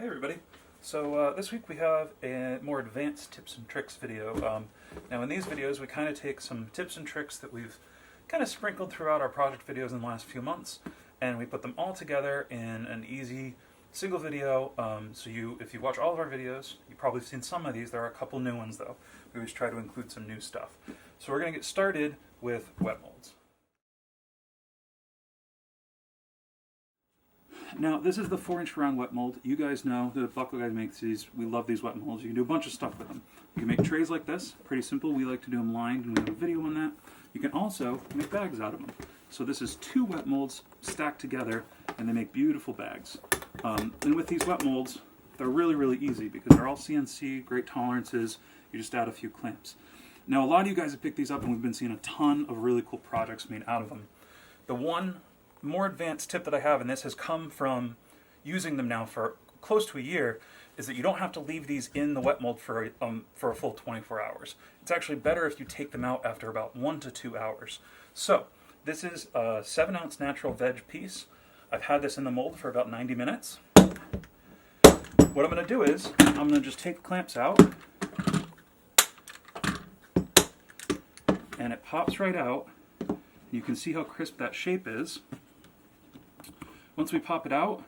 Hey everybody. So this week we have a more advanced tips and tricks video. Now in these videos we kind of take some tips and tricks that we've kind of sprinkled throughout our project videos in the last few months, and we put them all together in an easy single video. If you watch all of our videos, you've probably seen some of these. There are a couple new ones though. We always try to include some new stuff. So we're going to get started with wet molds. Now, this is the 4-inch round wet mold. You guys know the Buckle guy makes these. We love these wet molds. You can do a bunch of stuff with them. You can make trays like this. Pretty simple. We like to do them lined, and we have a video on that. You can also make bags out of them. So this is 2 wet molds stacked together, and they make beautiful bags. And with these wet molds, they're really, really easy because they're all CNC, great tolerances. You just add a few clamps. Now, a lot of you guys have picked these up, and we've been seeing a ton of really cool projects made out of them. The one more advanced tip that I have, and this has come from using them now for close to a year, is that you don't have to leave these in the wet mold for a full 24 hours. It's actually better if you take them out after about 1 to 2 hours. So this is a 7-ounce natural veg piece. I've had this in the mold for about 90 minutes. What I'm going to do is I'm going to just take the clamps out, and it pops right out. You can see how crisp that shape is. Once we pop it out,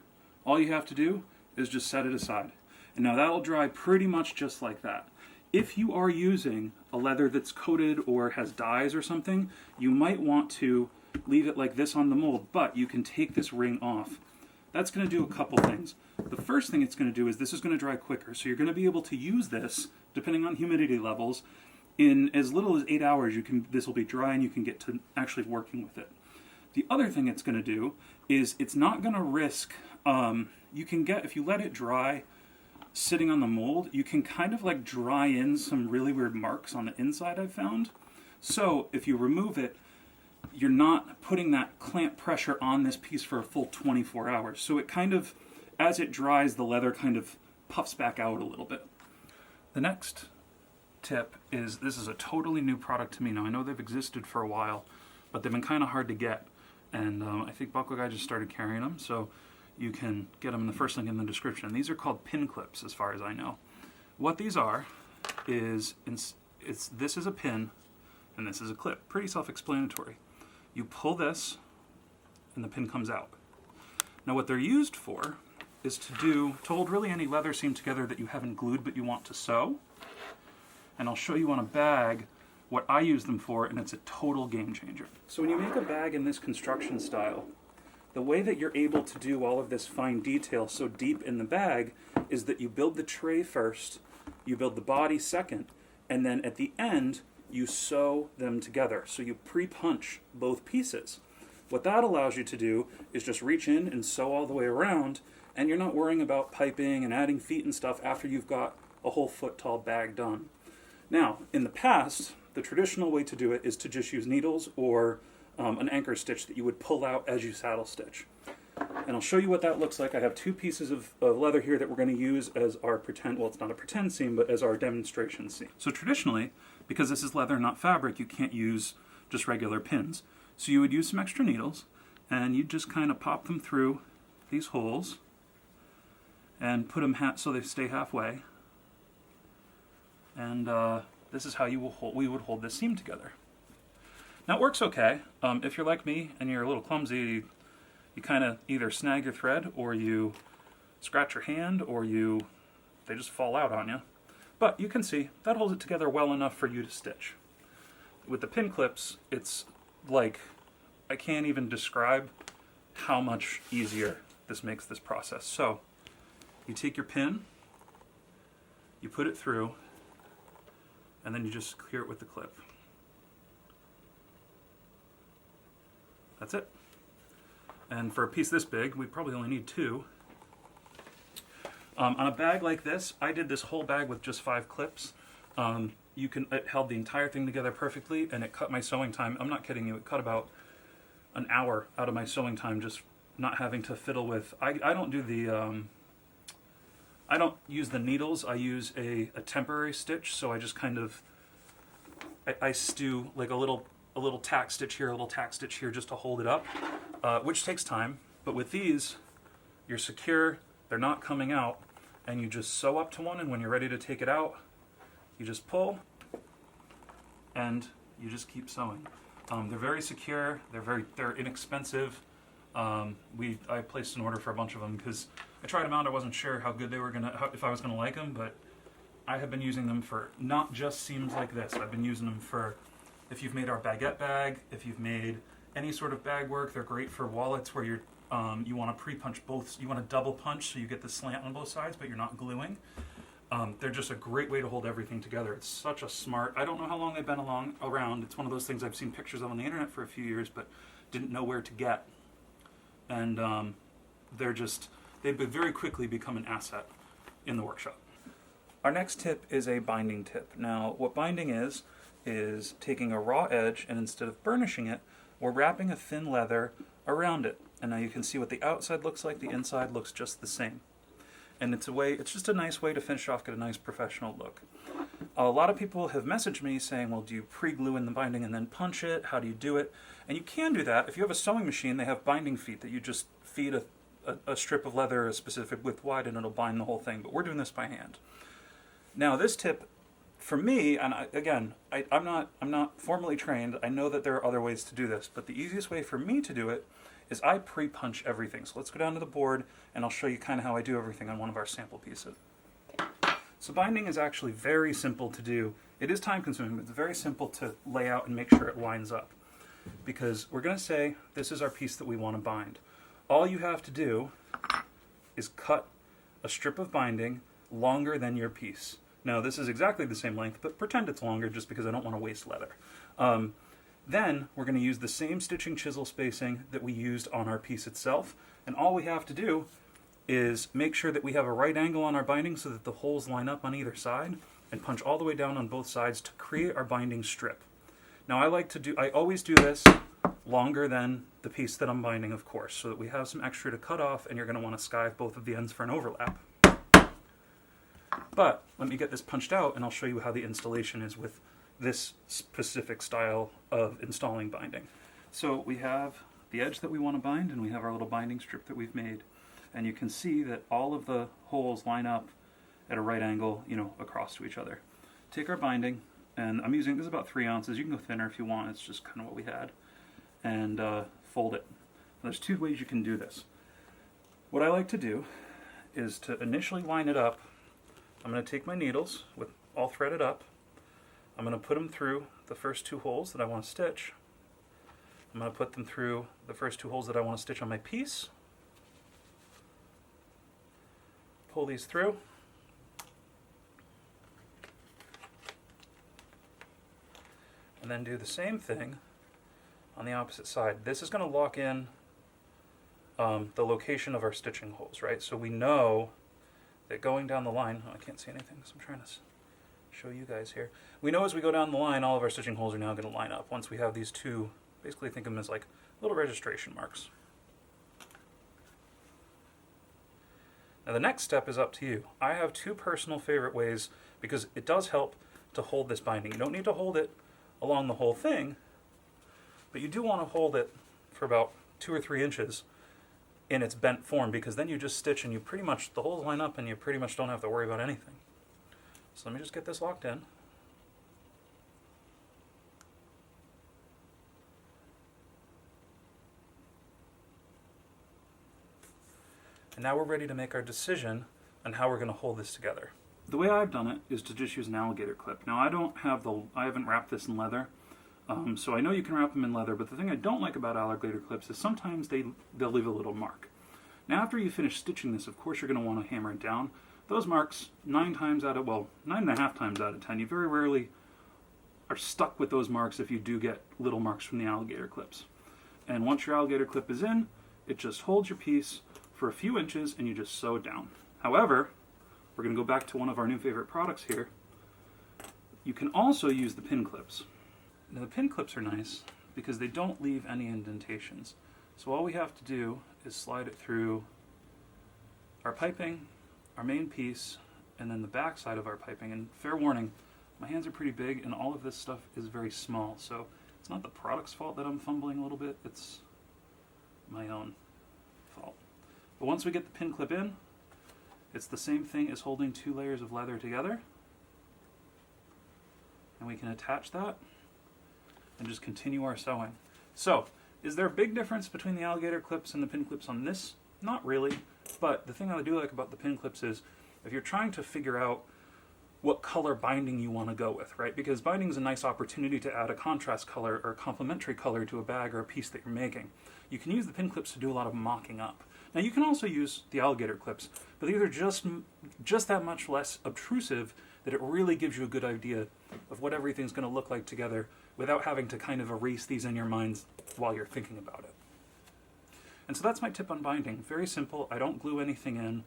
all you have to do is just set it aside. And now that'll dry pretty much just like that. If you are using a leather that's coated or has dyes or something, you might want to leave it like this on the mold, but you can take this ring off. That's going to do a couple things. The first thing it's going to do is this is going to dry quicker, so you're going to be able to use this, depending on humidity levels, in as little as 8 hours. This will be dry and you can get to actually working with it. The other thing it's going to do is it's not going to risk, if you let it dry sitting on the mold, you can kind of like dry in some really weird marks on the inside I've found. So if you remove it, you're not putting that clamp pressure on this piece for a full 24 hours. So it kind of, as it dries, the leather kind of puffs back out a little bit. The next tip is, this is a totally new product to me. Now I know they've existed for a while, but they've been kind of hard to get. And I think Buckle Guy just started carrying them, so you can get them in the first link in the description. These are called pin clips, as far as I know. What these are is, this is a pin, and this is a clip. Pretty self-explanatory. You pull this, and the pin comes out. Now what they're used for is to hold really any leather seam together that you haven't glued but you want to sew. And I'll show you on a bag what I use them for, and it's a total game changer. So when you make a bag in this construction style, the way that you're able to do all of this fine detail so deep in the bag is that you build the tray first, you build the body second, and then at the end you sew them together. So you pre-punch both pieces. What that allows you to do is just reach in and sew all the way around, and you're not worrying about piping and adding feet and stuff after you've got a whole foot tall bag done. Now, in the past, the traditional way to do it is to just use needles or an anchor stitch that you would pull out as you saddle stitch. And I'll show you what that looks like. I have 2 pieces of leather here that we're going to use as our pretend, well, it's not a pretend seam, but as our demonstration seam. So traditionally, because this is leather, not fabric, you can't use just regular pins. So you would use some extra needles, and you'd just kind of pop them through these holes and put them so they stay halfway. And this is how we would hold this seam together. Now it works okay. If you're like me and you're a little clumsy, you kind of either snag your thread, or you scratch your hand, or they just fall out on you. But you can see that holds it together well enough for you to stitch. With the pin clips, it's like, I can't even describe how much easier this makes this process. So you take your pin, you put it through, and then you just clear it with the clip. That's it. And for a piece this big, we probably only need 2. On a bag like this, I did this whole bag with just 5 clips. It held the entire thing together perfectly, and it cut my sewing time. I'm not kidding you, it cut about an hour out of my sewing time just not having to fiddle with. I don't do the I don't use the needles. I use a temporary stitch, so I just kind of I do like a little tack stitch here, a little tack stitch here, just to hold it up, which takes time. But with these, you're secure. They're not coming out. and you just sew up to one, and when you're ready to take it out, you just pull, and you just keep sewing. They're very secure. They're inexpensive. I placed an order for a bunch of them because I tried them out. I wasn't sure how good they were if I was gonna like them, but I have been using them for not just seams like this. I've been using them for if you've made our baguette bag, if you've made any sort of bag work. They're great for wallets where you want to pre-punch both. You want to double punch so you get the slant on both sides, but you're not gluing. They're just a great way to hold everything together. It's such a smart. I don't know how long they've been around. It's one of those things I've seen pictures of on the internet for a few years, but didn't know where to get. And they've very quickly become an asset in the workshop. Our next tip is a binding tip. Now, what binding is taking a raw edge, and instead of burnishing it, we're wrapping a thin leather around it. And now you can see what the outside looks like. The inside looks just the same. And it's just a nice way to finish off, get a nice professional look. A lot of people have messaged me saying, well, do you pre-glue in the binding and then punch it? How do you do it? And you can do that. If you have a sewing machine, they have binding feet that you just feed a strip of leather a specific width wide, and it'll bind the whole thing. But we're doing this by hand. Now, this tip, for me, and I'm not formally trained. I know that there are other ways to do this, but the easiest way for me to do it is I pre-punch everything. So let's go down to the board, and I'll show you kind of how I do everything on one of our sample pieces. So binding is actually very simple to do. It is time consuming, but it's very simple to lay out and make sure it lines up. Because we're going to say this is our piece that we want to bind. All you have to do is cut a strip of binding longer than your piece. Now this is exactly the same length, but pretend it's longer just because I don't want to waste leather. Then we're going to use the same stitching chisel spacing that we used on our piece itself, and all we have to do is make sure that we have a right angle on our binding so that the holes line up on either side, and punch all the way down on both sides to create our binding strip. Now I always do this longer than the piece that I'm binding, of course, so that we have some extra to cut off, and you're going to want to skive both of the ends for an overlap. But let me get this punched out, and I'll show you how the installation is with this specific style of installing binding. So we have the edge that we want to bind, and we have our little binding strip that we've made. And you can see that all of the holes line up at a right angle, across to each other. Take our binding, and I'm using, this is about 3 ounces. You can go thinner if you want. It's just kind of what we had. And fold it. There's 2 ways you can do this. What I like to do is to initially line it up. I'm going to take my needles with all threaded up. I'm going to put them through the first 2 holes that I want to stitch. I'm going to put them through the first 2 holes that I want to stitch on my piece. Pull these through. And then do the same thing on the opposite side. This is going to lock in the location of our stitching holes, right? So we know that going down the line, I can't see anything, so I'm trying to show you guys here. We know as we go down the line, all of our stitching holes are now going to line up once we have these 2, basically think of them as like little registration marks. Now the next step is up to you. I have 2 personal favorite ways because it does help to hold this binding. You don't need to hold it along the whole thing, but you do want to hold it for about 2 or 3 inches in its bent form, because then you just stitch and the holes line up and you pretty much don't have to worry about anything. So let me just get this locked in. And now we're ready to make our decision on how we're going to hold this together. The way I've done it is to just use an alligator clip. Now I haven't wrapped this in leather, so I know you can wrap them in leather, but the thing I don't like about alligator clips is sometimes they'll leave a little mark. Now after you finish stitching this, of course you're going to want to hammer it down. Those marks, 9.5 times out of 10, you very rarely are stuck with those marks if you do get little marks from the alligator clips. And once your alligator clip is in, it just holds your piece for a few inches and you just sew it down. However, we're going to go back to one of our new favorite products here. You can also use the pin clips. Now the pin clips are nice because they don't leave any indentations. So all we have to do is slide it through our piping, our main piece, and then the back side of our piping. And fair warning, my hands are pretty big and all of this stuff is very small, so it's not the product's fault that I'm fumbling a little bit, it's my own fault. But once we get the pin clip in, It's the same thing as holding 2 layers of leather together. And we can attach that and just continue our sewing. So, is there a big difference between the alligator clips and the pin clips on this? Not really, but the thing I do like about the pin clips is if you're trying to figure out what color binding you want to go with, right? Because binding is a nice opportunity to add a contrast color or a complementary color to a bag or a piece that you're making. You can use the pin clips to do a lot of mocking up. Now you can also use the alligator clips, but these are just that much less obtrusive that it really gives you a good idea of what everything's going to look like together without having to kind of erase these in your minds while you're thinking about it. And so that's my tip on binding. Very simple. I don't glue anything in.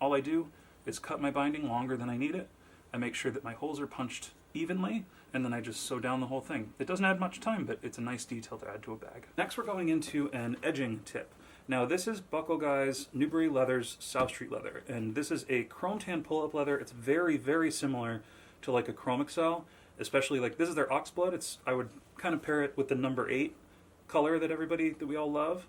All I do is cut my binding longer than I need it. I make sure that my holes are punched evenly, and then I just sew down the whole thing. It doesn't add much time, but it's a nice detail to add to a bag. Next, we're going into an edging tip. Now, this is Buckle Guy's Newbury Leathers South Street leather, and this is a chrome tan pull-up leather. It's very, very similar to like a Chrome Excel, especially like this is their Oxblood. I would kind of pair it with the number 8 color that we all love.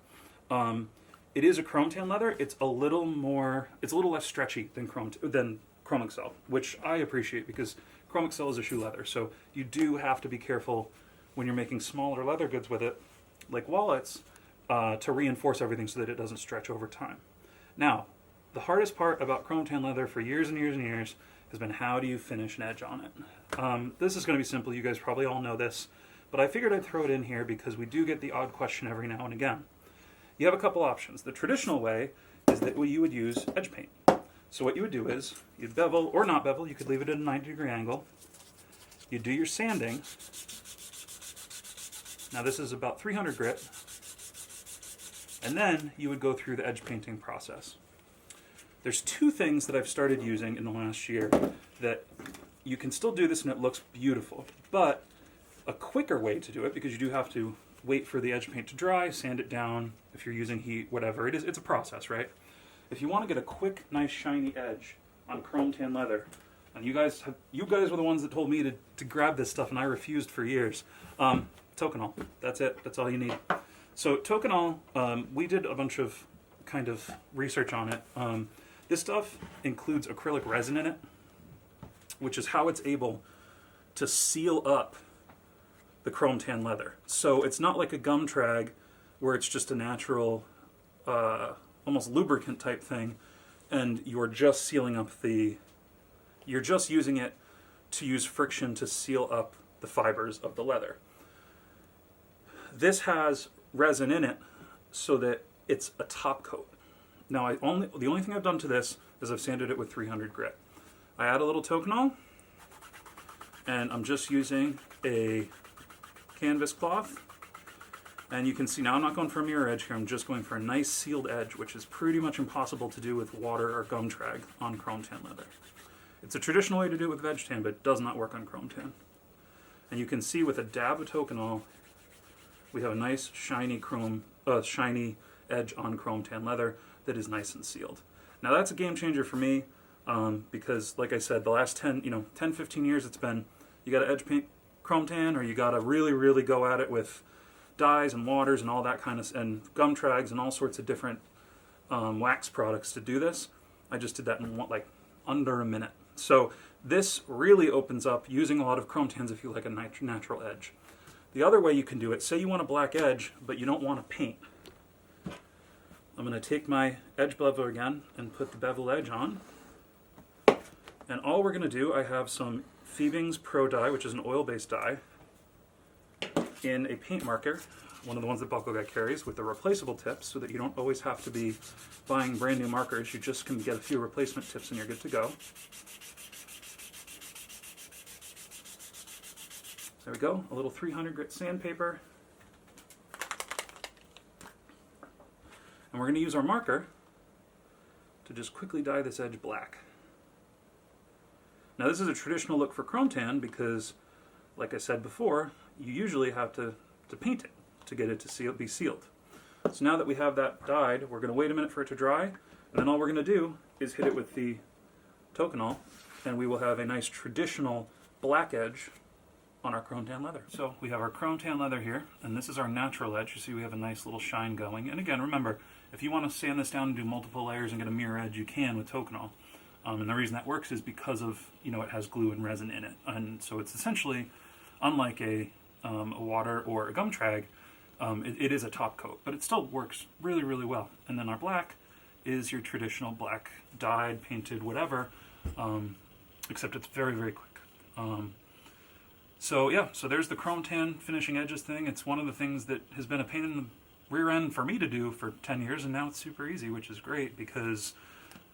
It is a chrome tan leather. It's a little less stretchy than Chrome Excel, which I appreciate because Chrome Excel is a shoe leather. So you do have to be careful when you're making smaller leather goods with it, like wallets, to reinforce everything so that it doesn't stretch over time. Now, the hardest part about chrome tan leather for years and years and years has been how do you finish an edge on it? This is going to be simple. You guys probably all know this, but I figured I'd throw it in here because we do get the odd question every now and again. You have a couple options. The traditional way is that you would use edge paint. So what you would do is you'd bevel or not bevel. You could leave it at a 90-degree angle. You do your sanding. Now this is about 300 grit. And then you would go through the edge painting process. There's 2 things that I've started using in the last year that you can still do this and it looks beautiful, but a quicker way to do it, because you do have to wait for the edge paint to dry, sand it down, if you're using heat, whatever. It's a process, right? If you want to get a quick, nice, shiny edge on chrome tan leather, and you guys were the ones that told me to grab this stuff, and I refused for years. Toconol, that's it. That's all you need. So Toconol, we did a bunch of kind of research on it. This stuff includes acrylic resin in it, which is how it's able to seal up the chrome tan leather. So it's not like a gum trag where it's just a natural, almost lubricant type thing, and you're just sealing up you're just using it to use friction to seal up the fibers of the leather. This has resin in it so that it's a top coat. Now the only thing I've done to this is I've sanded it with 300 grit. I add a little Toconol, and I'm just using a canvas cloth, and you can see now I'm not going for a mirror edge here, I'm just going for a nice sealed edge, which is pretty much impossible to do with water or gum trag on chrome tan leather. It's a traditional way to do it with veg tan, but it does not work on chrome tan. And you can see with a dab of Toconol, we have a nice shiny shiny edge on chrome tan leather that is nice and sealed. Now that's a game changer for me, because like I said, the last 10, 15 years it's been, you gotta edge paint chrome tan, or you gotta really, really go at it with dyes and waters and all that kind of, and gum trags and all sorts of different wax products to do this. I just did that in under a minute. So this really opens up using a lot of chrome tans if you like a natural edge. The other way you can do it, say you want a black edge, but you don't want to paint. I'm going to take my edge bevel again and put the bevel edge on. And all we're going to do, I have some Fiebing's Pro dye, which is an oil-based dye, in a paint marker, one of the ones that Buckle Guy carries, with the replaceable tips, so that you don't always have to be buying brand new markers. You just can get a few replacement tips and you're good to go. There we go, a little 300 grit sandpaper. And we're going to use our marker to just quickly dye this edge black. Now this is a traditional look for chrome tan because, like I said before, you usually have to paint it to get it to be sealed. So now that we have that dyed, we're going to wait a minute for it to dry, and then all we're going to do is hit it with the Toconol, and we will have a nice traditional black edge on our chrome tan leather. So we have our chrome tan leather here, and this is our natural edge. You see we have a nice little shine going. And again, remember, if you want to sand this down and do multiple layers and get a mirror edge, you can with Toconol. And the reason that works is because of, you know, it has glue and resin in it. And so it's essentially, unlike a water or a gum trag, it is a top coat, but it still works really, really well. And then our black is your traditional black, dyed, painted, whatever, except it's very, very quick. So yeah, so there's the chrome tan finishing edges thing. It's one of the things that has been a pain in the rear end for me to do for 10 years, and now it's super easy, which is great because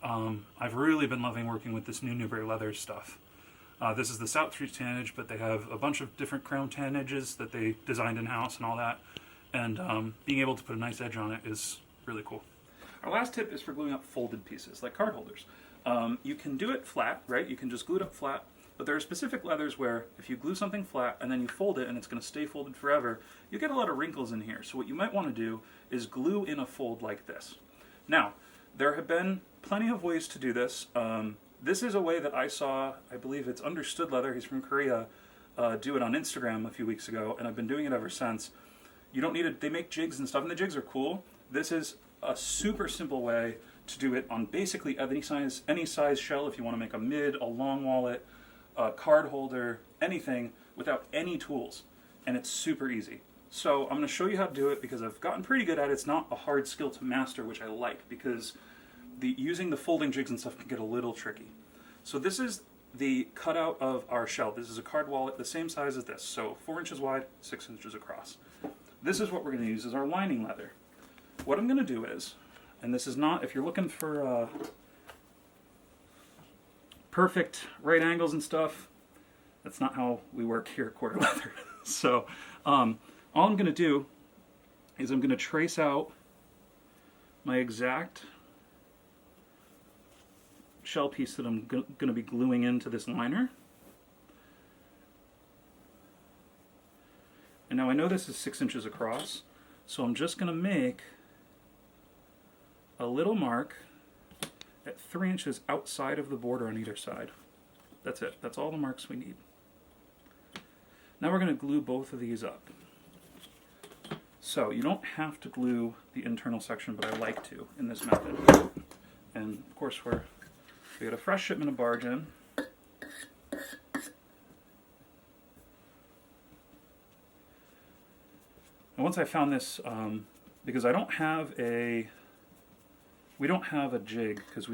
I've really been loving working with this new Newberry Leather stuff. This is the South Street tan edge, but they have a bunch of different chrome tan edges that they designed in-house and all that, and being able to put a nice edge on it is really cool. Our last tip is for gluing up folded pieces, like card holders. You can do it flat, right? You can just glue it up flat. But there are specific leathers where if you glue something flat and then you fold it and it's going to stay folded forever, you get a lot of wrinkles in here. So what you might want to do is glue in a fold like this. Now, there have been plenty of ways to do this. This is a way that I saw, I believe it's Understood Leather, he's from Korea, do it on Instagram a few weeks ago, and I've been doing it ever since. You don't need it, they make jigs and stuff, and the jigs are cool. This is a super simple way to do it on basically any size shell if you want to make a mid, a long wallet, a card holder, anything without any tools, and it's super easy. So I'm going to show you how to do it because I've gotten pretty good at it. It's not a hard skill to master, which I like because using the folding jigs and stuff can get a little tricky. So this is the cutout of our shell. This is a card wallet the same size as this, so 4 inches wide, 6 inches across. This is what we're going to use as our lining leather. What I'm going to do is, and this is not, if you're looking for perfect right angles and stuff, that's not how we work here at Corter Leather. So all I'm going to do is I'm going to trace out my exact shell piece that I'm going to be gluing into this liner. And now I know this is 6 inches across, so I'm just going to make a little mark at 3 inches outside of the border on either side. That's it. That's all the marks we need. Now we're going to glue both of these up. So you don't have to glue the internal section, but I like to in this method. And of course we got a fresh shipment of barge in. And once I found this, because we don't have a jig, because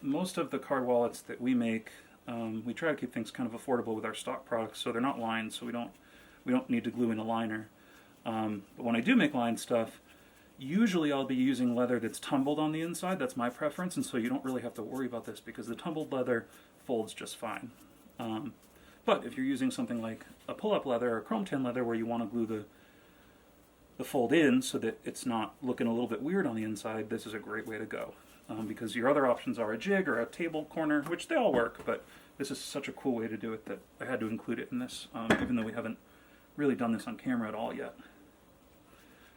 most of the card wallets that we make, we try to keep things kind of affordable with our stock products, so they're not lined, so we don't need to glue in a liner. But when I do make lined stuff, usually I'll be using leather that's tumbled on the inside. That's my preference, and so you don't really have to worry about this because the tumbled leather folds just fine. But if you're using something like a pull-up leather or chrome tan leather where you want to glue the fold in so that it's not looking a little bit weird on the inside, this is a great way to go. Because your other options are a jig or a table corner, which they all work, but this is such a cool way to do it that I had to include it in this, even though we haven't really done this on camera at all yet.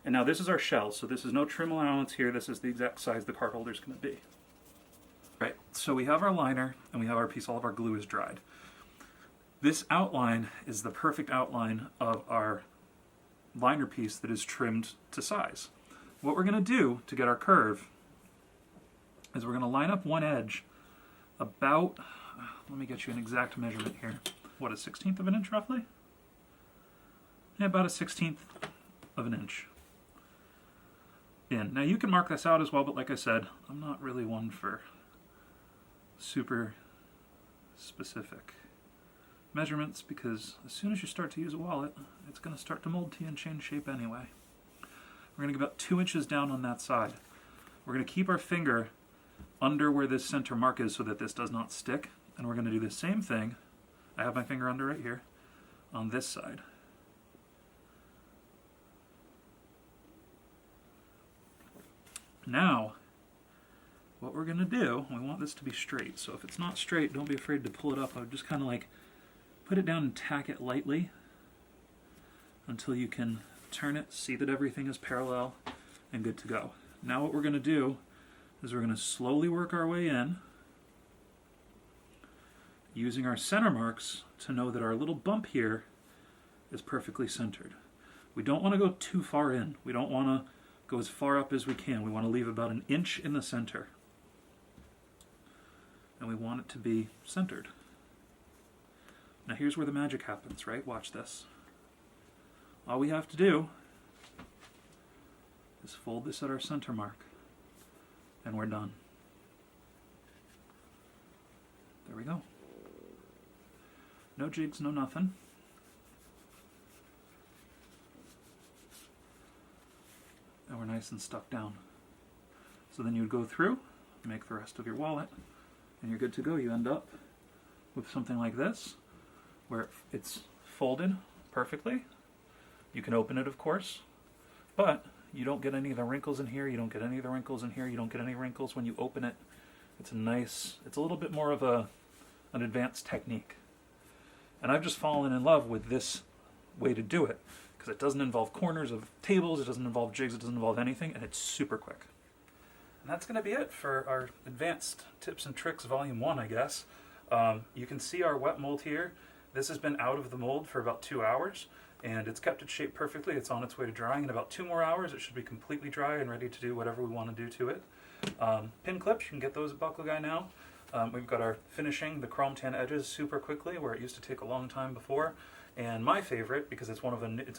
And now this is our shell, so this is no trim allowance here. This is the exact size the card holder is going to be. Right, so we have our liner and we have our piece, all of our glue is dried. This outline is the perfect outline of our liner piece that is trimmed to size. What we're going to do to get our curve is we're going to line up one edge about, let me get you an exact measurement here. What, a 1/16 of an inch roughly? Yeah, about a 1/16 of an inch in. Now you can mark this out as well, but like I said, I'm not really one for super specific measurements because as soon as you start to use a wallet, it's going to start to mold to you and change shape anyway. We're going to go about 2 inches down on that side. We're going to keep our finger under where this center mark is so that this does not stick, and we're going to do the same thing. I have my finger under right here on this side. Now, what we're going to do, we want this to be straight, so if it's not straight, don't be afraid to pull it up. I would just kind of like put it down and tack it lightly until you can turn it, see that everything is parallel, and good to go. Now what we're going to do is we're going to slowly work our way in, using our center marks to know that our little bump here is perfectly centered. We don't want to go too far in. We don't want to go as far up as we can. We want to leave about an inch in the center. And we want it to be centered. Now here's where the magic happens, right? Watch this. All we have to do is fold this at our center mark, and we're done. There we go. No jigs, no nothing. And we're nice and stuck down. So then you'd go through, make the rest of your wallet, and you're good to go. You end up with something like this, where it's folded perfectly. You can open it, of course, but you don't get any of the wrinkles in here. You don't get any of the wrinkles in here. You don't get any wrinkles when you open it. It's a little bit more of an advanced technique. And I've just fallen in love with this way to do it, because it doesn't involve corners of tables, it doesn't involve jigs, it doesn't involve anything, and it's super quick. And that's going to be it for our Advanced Tips and Tricks Volume 1, I guess. You can see our wet mold here. This has been out of the mold for about 2 hours, and it's kept its shape perfectly. It's on its way to drying. In about 2 more hours, it should be completely dry and ready to do whatever we want to do to it. Pin clips, you can get those at Buckle Guy now. We've got our finishing the chrome tan edges super quickly, where it used to take a long time before. And my favorite, because it's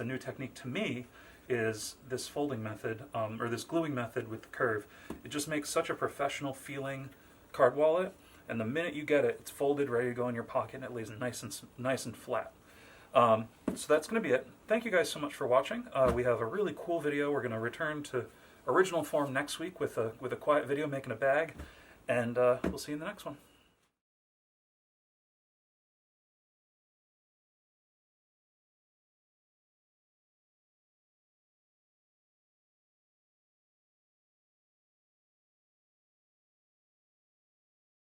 a new technique to me, is this folding method, or this gluing method with the curve. It just makes such a professional feeling card wallet, and the minute you get it, it's folded, ready to go in your pocket, and it lays nice and flat. So that's going to be it. Thank you guys so much for watching. We have a really cool video. We're going to return to original form next week with a quiet video making a bag, and we'll see you in the next one.